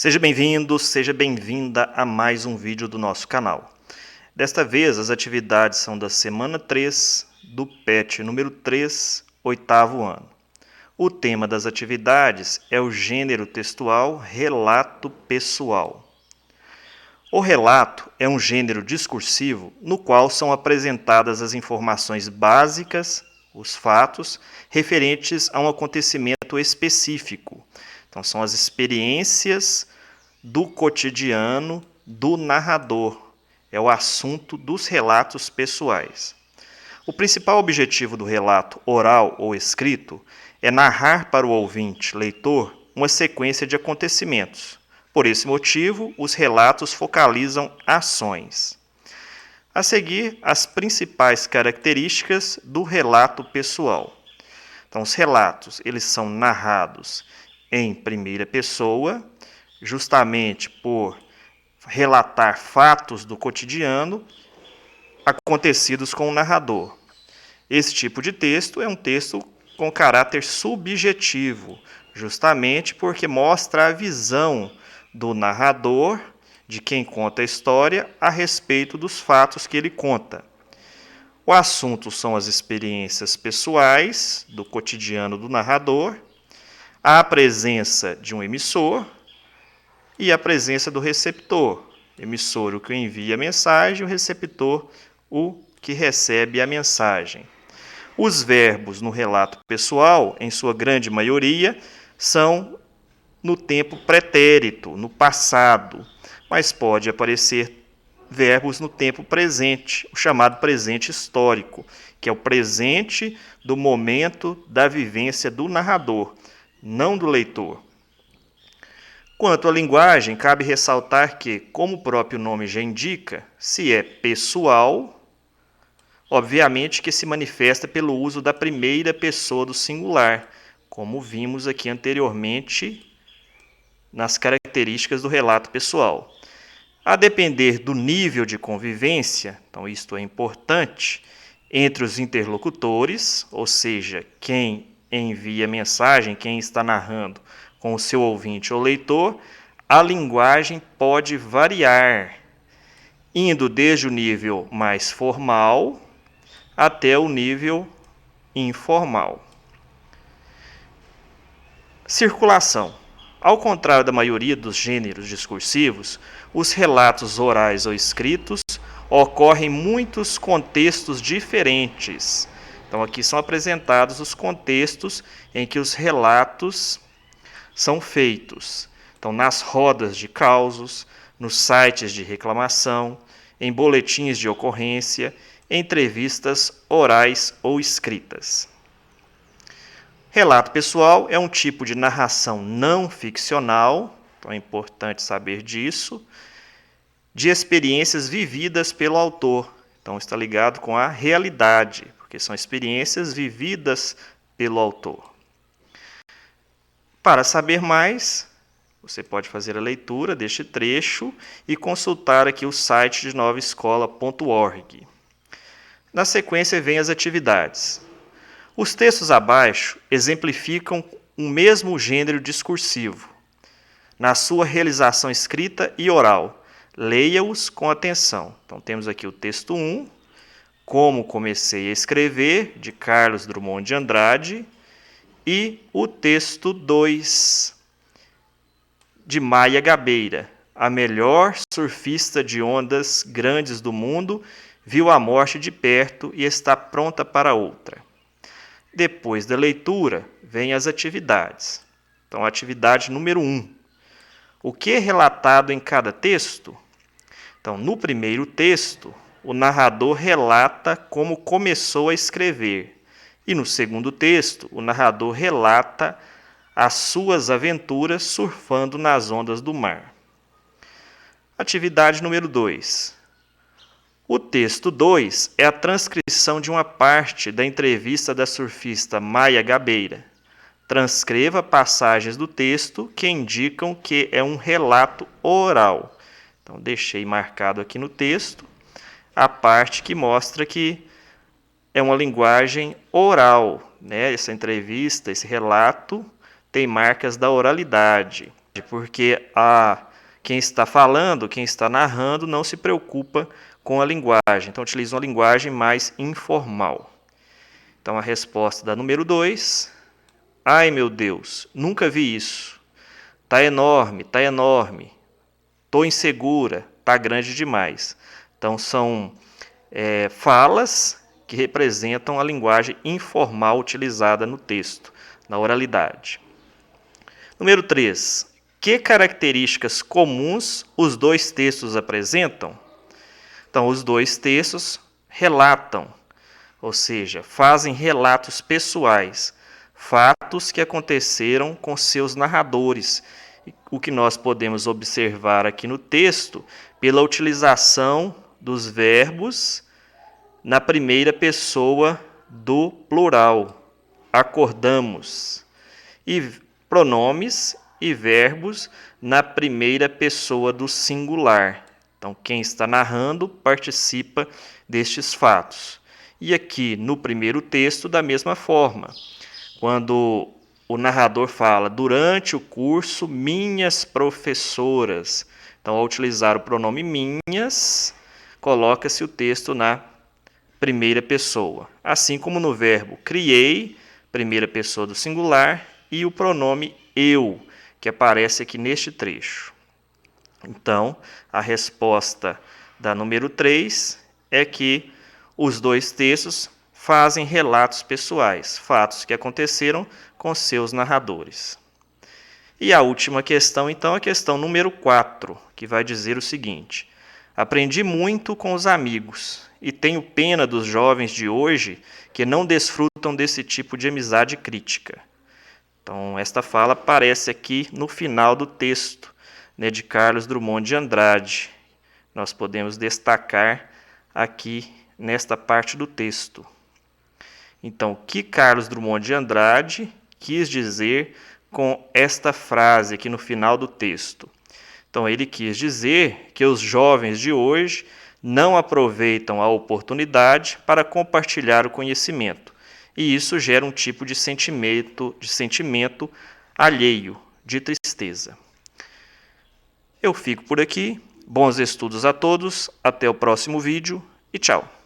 Seja bem-vindo, seja bem-vinda a mais um vídeo do nosso canal. Desta vez, as atividades são da semana 3 do PET número 3, oitavo ano. O tema das atividades é o gênero textual relato pessoal. O relato é um gênero discursivo no qual são apresentadas as informações básicas, os fatos, referentes a um acontecimento específico. Então, são as experiências do cotidiano do narrador. É o assunto dos relatos pessoais. O principal objetivo do relato oral ou escrito é narrar para o ouvinte, leitor, uma sequência de acontecimentos. Por esse motivo, os relatos focalizam ações. A seguir, as principais características do relato pessoal. Então, os relatos, eles são narrados em primeira pessoa, justamente por relatar fatos do cotidiano acontecidos com o narrador. Esse tipo de texto é um texto com caráter subjetivo, justamente porque mostra a visão do narrador, de quem conta a história, a respeito dos fatos que ele conta. O assunto são as experiências pessoais do cotidiano do narrador, a presença de um emissor e a presença do receptor. Emissor, o que envia a mensagem, o receptor, o que recebe a mensagem. Os verbos no relato pessoal, em sua grande maioria, são no tempo pretérito, no passado, mas pode aparecer verbos no tempo presente, o chamado presente histórico, que é o presente do momento da vivência do narrador, não do leitor. Quanto à linguagem, cabe ressaltar que, como o próprio nome já indica, se é pessoal, obviamente que se manifesta pelo uso da primeira pessoa do singular, como vimos aqui anteriormente nas características do relato pessoal. A depender do nível de convivência, então isto é importante, entre os interlocutores, ou seja, quem envia a mensagem, quem está narrando com o seu ouvinte ou leitor, a linguagem pode variar, indo desde o nível mais formal até o nível informal. Circulação. Ao contrário da maioria dos gêneros discursivos, os relatos orais ou escritos ocorrem em muitos contextos diferentes. Então, aqui são apresentados os contextos em que os relatos são feitos. Então, nas rodas de causos, nos sites de reclamação, em boletins de ocorrência, entrevistas orais ou escritas. Relato pessoal é um tipo de narração não ficcional, então é importante saber disso, de experiências vividas pelo autor. Então está ligado com a realidade, porque são experiências vividas pelo autor. Para saber mais, você pode fazer a leitura deste trecho e consultar aqui o site de novaescola.org. Na sequência vem as atividades. Os textos abaixo exemplificam um mesmo gênero discursivo, na sua realização escrita e oral. Leia-os com atenção. Então, temos aqui o texto 1, Como Comecei a Escrever, de Carlos Drummond de Andrade, e o texto 2, de Maia Gabeira, a melhor surfista de ondas grandes do mundo, viu a morte de perto e está pronta para outra. Depois da leitura, vêm as atividades. Então, atividade número 1. O que é relatado em cada texto? Então, no primeiro texto, o narrador relata como começou a escrever. E no segundo texto, o narrador relata as suas aventuras surfando nas ondas do mar. Atividade número 2. O texto 2 é a transcrição de uma parte da entrevista da surfista Maia Gabeira. Transcreva passagens do texto que indicam que é um relato oral. Então, deixei marcado aqui no texto a parte que mostra que é uma linguagem oral, né? Essa entrevista, esse relato, tem marcas da oralidade. porque quem está falando, quem está narrando, não se preocupa com a linguagem. Então, utiliza uma linguagem mais informal. Então, a resposta da número 2. Ai, meu Deus, nunca vi isso. Tá enorme, tá enorme. Tô insegura, tá grande demais. Então, são falas que representam a linguagem informal utilizada no texto, na oralidade. Número 3. Que características comuns os dois textos apresentam? Então, os dois textos relatam, ou seja, fazem relatos pessoais, fatos que aconteceram com seus narradores. O que nós podemos observar aqui no texto pela utilização dos verbos na primeira pessoa do plural. Acordamos. E pronomes e verbos na primeira pessoa do singular. Então, quem está narrando participa destes fatos. E aqui no primeiro texto, da mesma forma, quando o narrador fala durante o curso, minhas professoras. Então, ao utilizar o pronome minhas, coloca-se o texto na primeira pessoa. Assim como no verbo criei, primeira pessoa do singular, e o pronome eu, que aparece aqui neste trecho. Então, a resposta da número 3 é que os dois textos fazem relatos pessoais, fatos que aconteceram com seus narradores. E a última questão, então, a questão número 4, que vai dizer o seguinte: aprendi muito com os amigos e tenho pena dos jovens de hoje que não desfrutam desse tipo de amizade crítica. Então, esta fala aparece aqui no final do texto, né, de Carlos Drummond de Andrade. Nós podemos destacar aqui nesta parte do texto. Então, o que Carlos Drummond de Andrade quis dizer com esta frase aqui no final do texto? Então, ele quis dizer que os jovens de hoje não aproveitam a oportunidade para compartilhar o conhecimento. E isso gera um tipo de sentimento alheio, de tristeza. Eu fico por aqui. Bons estudos a todos. Até o próximo vídeo e tchau.